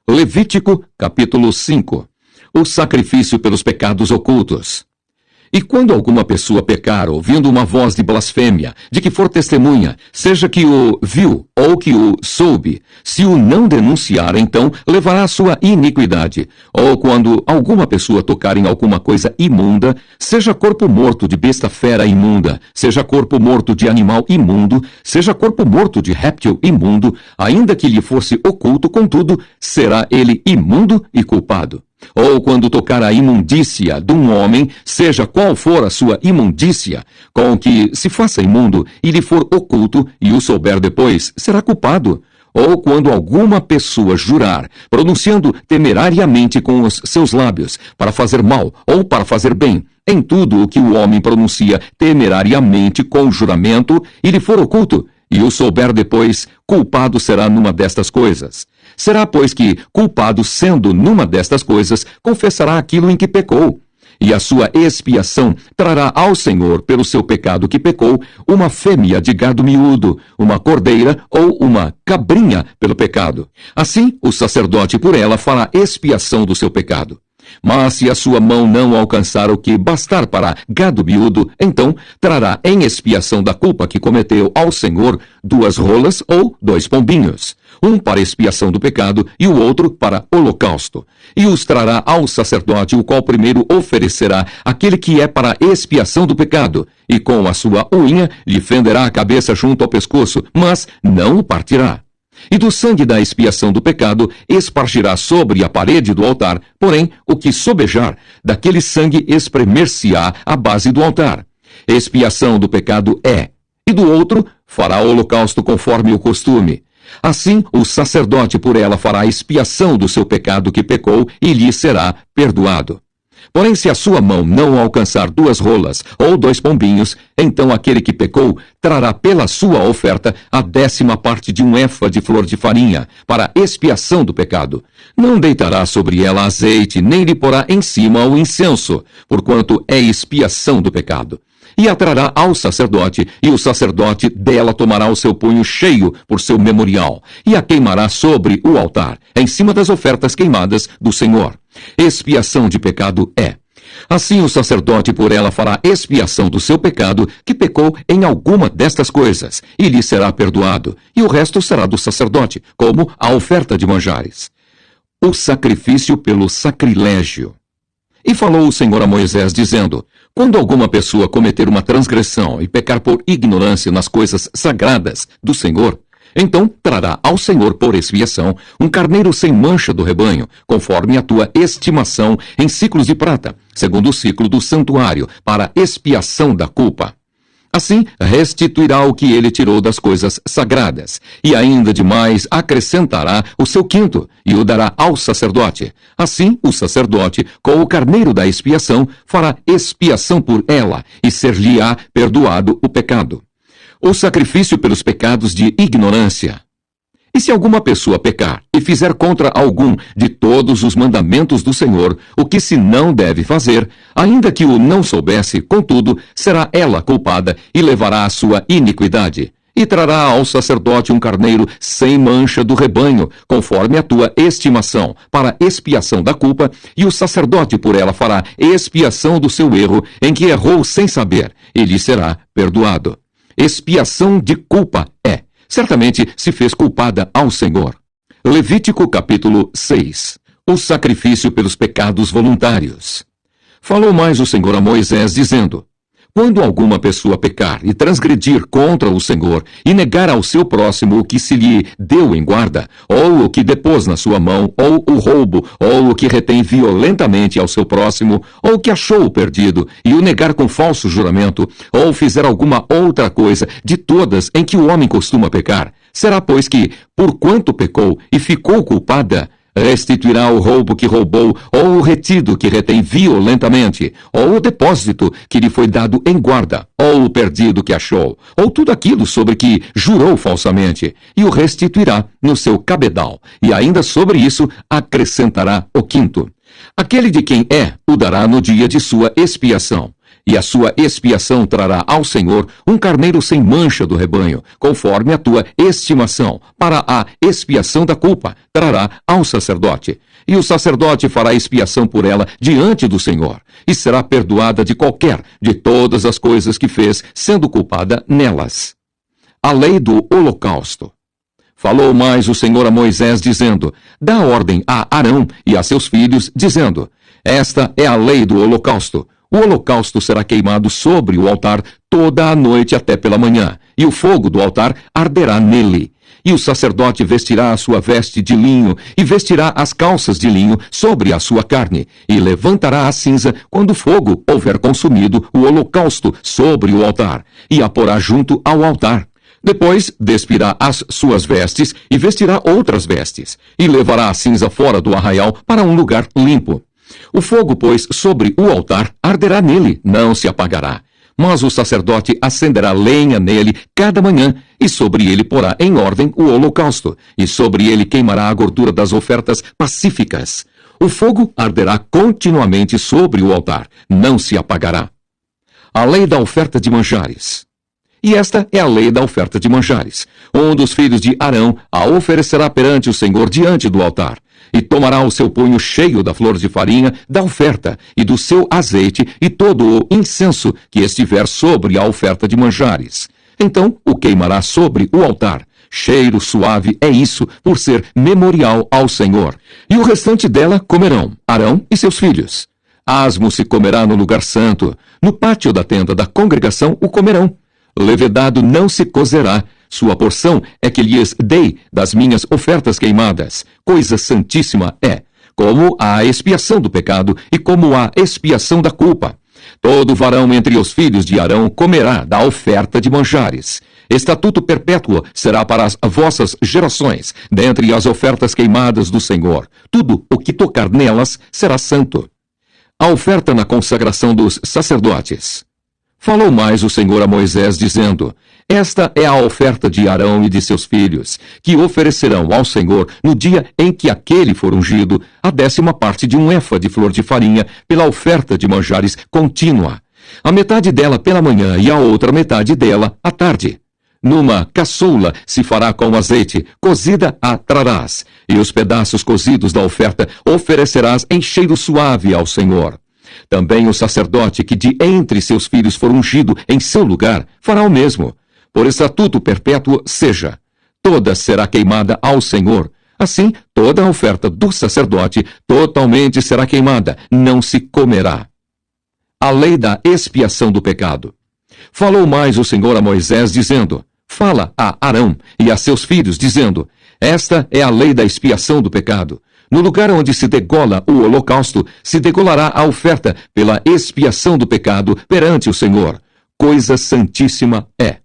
Levítico, capítulo 5. O sacrifício pelos pecados ocultos. E quando alguma pessoa pecar, ouvindo uma voz de blasfêmia, de que for testemunha, seja que o viu ou que o soube, se o não denunciar, então levará a sua iniquidade. Ou quando alguma pessoa tocar em alguma coisa imunda, seja corpo morto de besta fera imunda, seja corpo morto de animal imundo, seja corpo morto de réptil imundo, ainda que lhe fosse oculto, contudo, será ele imundo e culpado. Ou quando tocar a imundícia de um homem, seja qual for a sua imundícia, com que se faça imundo e lhe for oculto e o souber depois, será culpado. Ou quando alguma pessoa jurar, pronunciando temerariamente com os seus lábios, para fazer mal ou para fazer bem, em tudo o que o homem pronuncia temerariamente com juramento e lhe for oculto, e o souber depois, culpado será numa destas coisas. Será, pois, que, culpado sendo numa destas coisas, confessará aquilo em que pecou. E a sua expiação trará ao Senhor, pelo seu pecado que pecou, uma fêmea de gado miúdo, uma cordeira ou uma cabrinha pelo pecado. Assim, o sacerdote por ela fará expiação do seu pecado. Mas se a sua mão não alcançar o que bastar para gado miúdo, então trará em expiação da culpa que cometeu ao Senhor 2 rolas ou 2 pombinhos, um para expiação do pecado e o outro para holocausto. E os trará ao sacerdote, o qual primeiro oferecerá aquele que é para expiação do pecado, e com a sua unha lhe fenderá a cabeça junto ao pescoço, mas não o partirá. E do sangue da expiação do pecado espargirá sobre a parede do altar, porém, o que sobejar, daquele sangue espremer-se-á à base do altar. Expiação do pecado é, e do outro fará holocausto conforme o costume. Assim, o sacerdote por ela fará expiação do seu pecado que pecou e lhe será perdoado. Porém, se a sua mão não alcançar 2 rolas ou 2 pombinhos, então aquele que pecou trará pela sua oferta a 10ª parte de um éfa de flor de farinha, para expiação do pecado. Não deitará sobre ela azeite, nem lhe porá em cima o incenso, porquanto é expiação do pecado. E a trará ao sacerdote, e o sacerdote dela tomará o seu punho cheio por seu memorial, e a queimará sobre o altar, em cima das ofertas queimadas do Senhor. Expiação de pecado é. Assim o sacerdote por ela fará expiação do seu pecado, que pecou em alguma destas coisas, e lhe será perdoado, e o resto será do sacerdote, como a oferta de manjares. O sacrifício pelo sacrilégio. E falou o Senhor a Moisés, dizendo: quando alguma pessoa cometer uma transgressão e pecar por ignorância nas coisas sagradas do Senhor, então trará ao Senhor por expiação um carneiro sem mancha do rebanho, conforme a tua estimação em ciclos de prata, segundo o ciclo do santuário, para expiação da culpa. Assim, restituirá o que ele tirou das coisas sagradas, e ainda demais acrescentará o seu quinto, e o dará ao sacerdote. Assim, o sacerdote, com o carneiro da expiação, fará expiação por ela, e ser-lhe-á perdoado o pecado. O sacrifício pelos pecados de ignorância. E se alguma pessoa pecar e fizer contra algum de todos os mandamentos do Senhor, o que se não deve fazer, ainda que o não soubesse, contudo, será ela culpada e levará a sua iniquidade. E trará ao sacerdote um carneiro sem mancha do rebanho, conforme a tua estimação, para expiação da culpa, e o sacerdote por ela fará expiação do seu erro, em que errou sem saber, e lhe será perdoado. Expiação de culpa é. Certamente se fez culpada ao Senhor. Levítico capítulo 6. O sacrifício pelos pecados voluntários. Falou mais o Senhor a Moisés, dizendo: quando alguma pessoa pecar e transgredir contra o Senhor e negar ao seu próximo o que se lhe deu em guarda, ou o que depôs na sua mão, ou o roubo, ou o que retém violentamente ao seu próximo, ou o que achou perdido, e o negar com falso juramento, ou fizer alguma outra coisa de todas em que o homem costuma pecar, será, pois, que, porquanto pecou e ficou culpada, restituirá o roubo que roubou, ou o retido que retém violentamente, ou o depósito que lhe foi dado em guarda, ou o perdido que achou, ou tudo aquilo sobre que jurou falsamente, e o restituirá no seu cabedal, e ainda sobre isso acrescentará o quinto. Aquele de quem é, o dará no dia de sua expiação. E a sua expiação trará ao Senhor um carneiro sem mancha do rebanho, conforme a tua estimação. Para a expiação da culpa, trará ao sacerdote. E o sacerdote fará expiação por ela diante do Senhor, e será perdoada de todas as coisas que fez, sendo culpada nelas. A lei do holocausto. Falou mais o Senhor a Moisés, dizendo: Dá ordem a Arão e a seus filhos, dizendo: Esta é a lei do holocausto. O holocausto será queimado sobre o altar toda a noite até pela manhã, e o fogo do altar arderá nele. E o sacerdote vestirá a sua veste de linho, e vestirá as calças de linho sobre a sua carne, e levantará a cinza quando o fogo houver consumido o holocausto sobre o altar, e a porá junto ao altar. Depois despirá as suas vestes, e vestirá outras vestes, e levará a cinza fora do arraial para um lugar limpo. O fogo, pois, sobre o altar arderá nele, não se apagará. Mas o sacerdote acenderá lenha nele cada manhã, e sobre ele porá em ordem o holocausto, e sobre ele queimará a gordura das ofertas pacíficas. O fogo arderá continuamente sobre o altar, não se apagará. A lei da oferta de manjares. E esta é a lei da oferta de manjares. Um dos filhos de Arão a oferecerá perante o Senhor diante do altar, e tomará o seu punho cheio da flor de farinha da oferta, e do seu azeite, e todo o incenso que estiver sobre a oferta de manjares. Então o queimará sobre o altar. Cheiro suave é isso, por ser memorial ao Senhor. E o restante dela comerão Arão e seus filhos. Asmo se comerá no lugar santo. No pátio da tenda da congregação o comerão. Levedado não se cozerá. Sua porção é que lhes dei das minhas ofertas queimadas. Coisa santíssima é, como a expiação do pecado e como a expiação da culpa. Todo varão entre os filhos de Arão comerá da oferta de manjares. Estatuto perpétuo será para as vossas gerações, dentre as ofertas queimadas do Senhor. Tudo o que tocar nelas será santo. A oferta na consagração dos sacerdotes. Falou mais o Senhor a Moisés, dizendo: Esta é a oferta de Arão e de seus filhos, que oferecerão ao Senhor no dia em que aquele for ungido, a 10ª parte de um efa de flor de farinha, pela oferta de manjares contínua. A metade dela pela manhã e a outra metade dela à tarde. Numa caçula se fará com azeite, cozida a trarás, e os pedaços cozidos da oferta oferecerás em cheiro suave ao Senhor. Também o sacerdote que de entre seus filhos for ungido em seu lugar fará o mesmo. Por estatuto perpétuo seja. Toda será queimada ao Senhor. Assim, toda a oferta do sacerdote totalmente será queimada, não se comerá. A lei da expiação do pecado. Falou mais o Senhor a Moisés, dizendo: Fala a Arão e a seus filhos, dizendo: Esta é a lei da expiação do pecado. No lugar onde se degola o holocausto, se degolará a oferta pela expiação do pecado perante o Senhor. Coisa santíssima é.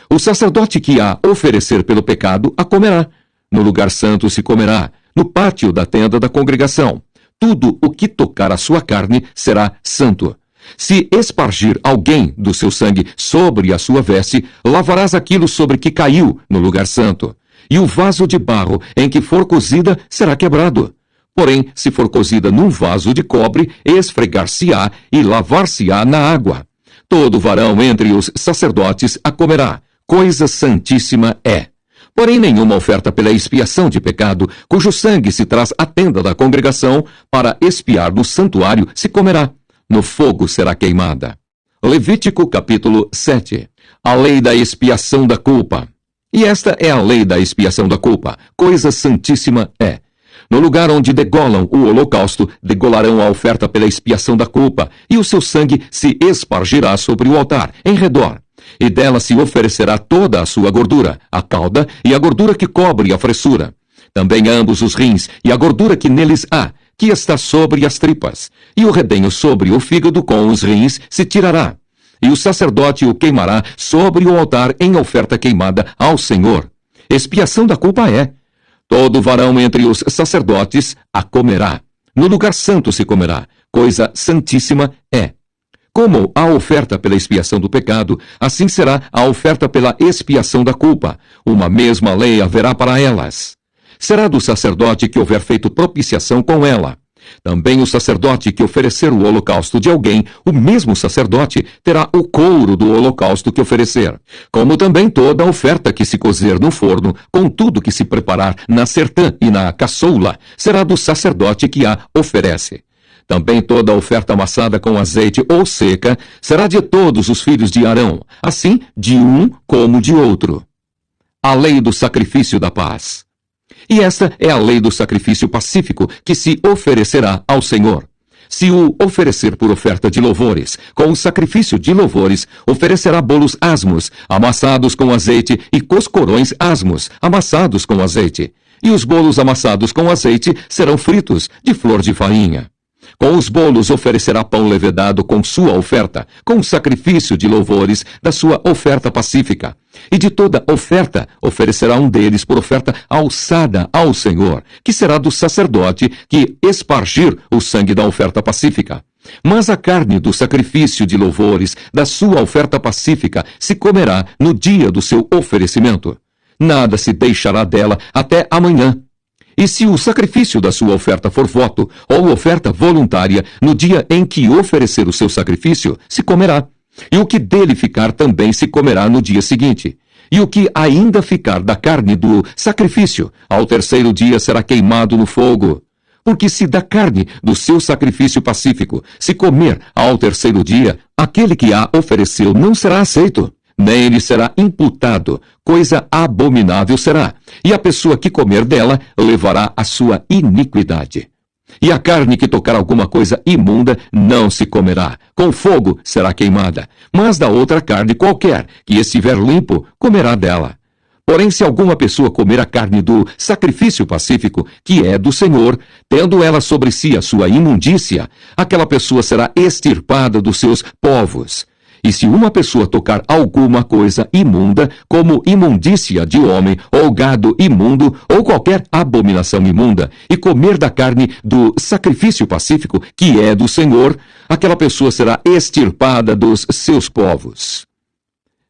O sacerdote que a oferecer pelo pecado a comerá. No lugar santo se comerá, no pátio da tenda da congregação. Tudo o que tocar a sua carne será santo. Se espargir alguém do seu sangue sobre a sua veste, lavarás aquilo sobre que caiu no lugar santo. E o vaso de barro em que for cozida será quebrado. Porém, se for cozida num vaso de cobre, esfregar-se-á e lavar-se-á na água. Todo varão entre os sacerdotes a comerá. Coisa santíssima é. Porém, nenhuma oferta pela expiação de pecado, cujo sangue se traz à tenda da congregação para expiar no santuário, se comerá. No fogo será queimada. Levítico capítulo 7. A lei da expiação da culpa. E esta é a lei da expiação da culpa. Coisa santíssima é. No lugar onde degolam o holocausto, degolarão a oferta pela expiação da culpa, e o seu sangue se espargirá sobre o altar, em redor. E dela se oferecerá toda a sua gordura, a cauda e a gordura que cobre a fressura. Também ambos os rins e a gordura que neles há, que está sobre as tripas. E o redenho sobre o fígado com os rins se tirará. E o sacerdote o queimará sobre o altar em oferta queimada ao Senhor. Expiação da culpa é. Todo varão entre os sacerdotes a comerá. No lugar santo se comerá. Coisa santíssima é. Como a oferta pela expiação do pecado, assim será a oferta pela expiação da culpa. Uma mesma lei haverá para elas. Será do sacerdote que houver feito propiciação com ela. Também o sacerdote que oferecer o holocausto de alguém, o mesmo sacerdote terá o couro do holocausto que oferecer, como também toda oferta que se cozer no forno, com tudo que se preparar na sertã e na caçoula, será do sacerdote que a oferece. Também toda oferta amassada com azeite ou seca será de todos os filhos de Arão, assim de um como de outro. A lei do sacrifício da paz. E esta é a lei do sacrifício pacífico que se oferecerá ao Senhor. Se o oferecer por oferta de louvores, com o sacrifício de louvores, oferecerá bolos asmos, amassados com azeite, e coscorões asmos, amassados com azeite. E os bolos amassados com azeite serão fritos de flor de farinha. Com os bolos oferecerá pão levedado com sua oferta, com o sacrifício de louvores da sua oferta pacífica. E de toda oferta oferecerá um deles por oferta alçada ao Senhor, que será do sacerdote que espargir o sangue da oferta pacífica. Mas a carne do sacrifício de louvores da sua oferta pacífica se comerá no dia do seu oferecimento. Nada se deixará dela até amanhã. E se o sacrifício da sua oferta for voto, ou oferta voluntária, no dia em que oferecer o seu sacrifício, se comerá. E o que dele ficar também se comerá no dia seguinte. E o que ainda ficar da carne do sacrifício, ao terceiro dia será queimado no fogo. Porque se da carne do seu sacrifício pacífico se comer ao terceiro dia, aquele que a ofereceu não será aceito, nem lhe será imputado, coisa abominável será, e a pessoa que comer dela levará a sua iniquidade. E a carne que tocar alguma coisa imunda não se comerá, com fogo será queimada, mas da outra carne qualquer, que estiver limpo, comerá dela. Porém, se alguma pessoa comer a carne do sacrifício pacífico, que é do Senhor, tendo ela sobre si a sua imundícia, aquela pessoa será extirpada dos seus povos. E se uma pessoa tocar alguma coisa imunda, como imundícia de homem, ou gado imundo, ou qualquer abominação imunda, e comer da carne do sacrifício pacífico, que é do Senhor, aquela pessoa será extirpada dos seus povos.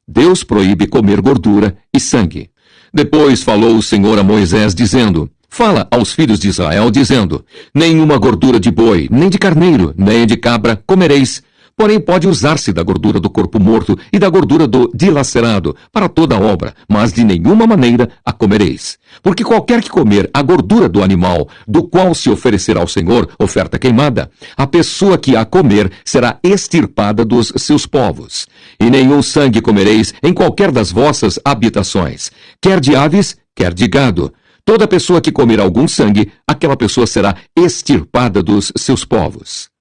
Deus proíbe comer gordura e sangue. Depois falou o Senhor a Moisés, dizendo: Fala aos filhos de Israel, dizendo: Nenhuma gordura de boi, nem de carneiro, nem de cabra comereis. Porém, pode usar-se da gordura do corpo morto e da gordura do dilacerado para toda a obra, mas de nenhuma maneira a comereis. Porque qualquer que comer a gordura do animal, do qual se oferecer ao Senhor oferta queimada, a pessoa que a comer será extirpada dos seus povos. E nenhum sangue comereis em qualquer das vossas habitações, quer de aves, quer de gado. Toda pessoa que comer algum sangue, aquela pessoa será extirpada dos seus povos.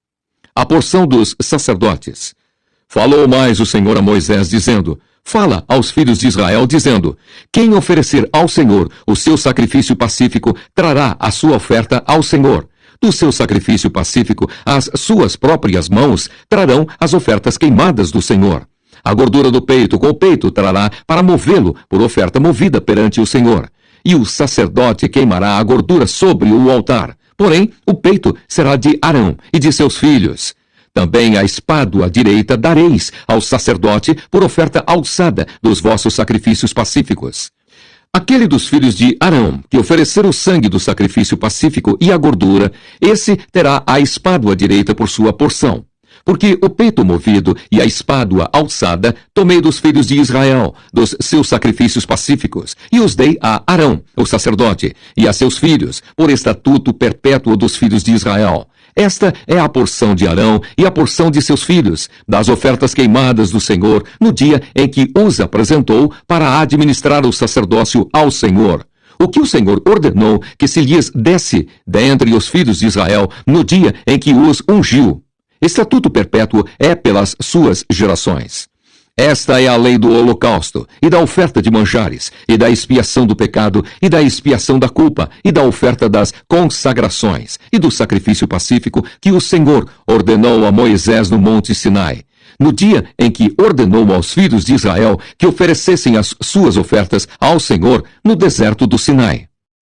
A porção dos sacerdotes. Falou mais o Senhor a Moisés, dizendo: Fala aos filhos de Israel, dizendo: Quem oferecer ao Senhor o seu sacrifício pacífico, trará a sua oferta ao Senhor. Do seu sacrifício pacífico, as suas próprias mãos trarão as ofertas queimadas do Senhor. A gordura do peito com o peito trará para movê-lo por oferta movida perante o Senhor. E o sacerdote queimará a gordura sobre o altar. Porém, o peito será de Arão e de seus filhos. Também a espádua direita dareis ao sacerdote por oferta alçada dos vossos sacrifícios pacíficos. Aquele dos filhos de Arão que oferecer o sangue do sacrifício pacífico e a gordura, esse terá a espádua direita por sua porção. Porque o peito movido e a espádua alçada tomei dos filhos de Israel, dos seus sacrifícios pacíficos, e os dei a Arão, o sacerdote, e a seus filhos, por estatuto perpétuo dos filhos de Israel. Esta é a porção de Arão e a porção de seus filhos, das ofertas queimadas do Senhor, no dia em que os apresentou para administrar o sacerdócio ao Senhor. O que o Senhor ordenou que se lhes desse dentre os filhos de Israel, no dia em que os ungiu. Estatuto perpétuo é pelas suas gerações. Esta é a lei do holocausto, e da oferta de manjares, e da expiação do pecado, e da expiação da culpa, e da oferta das consagrações, e do sacrifício pacífico que o Senhor ordenou a Moisés no monte Sinai, no dia em que ordenou aos filhos de Israel que oferecessem as suas ofertas ao Senhor no deserto do Sinai.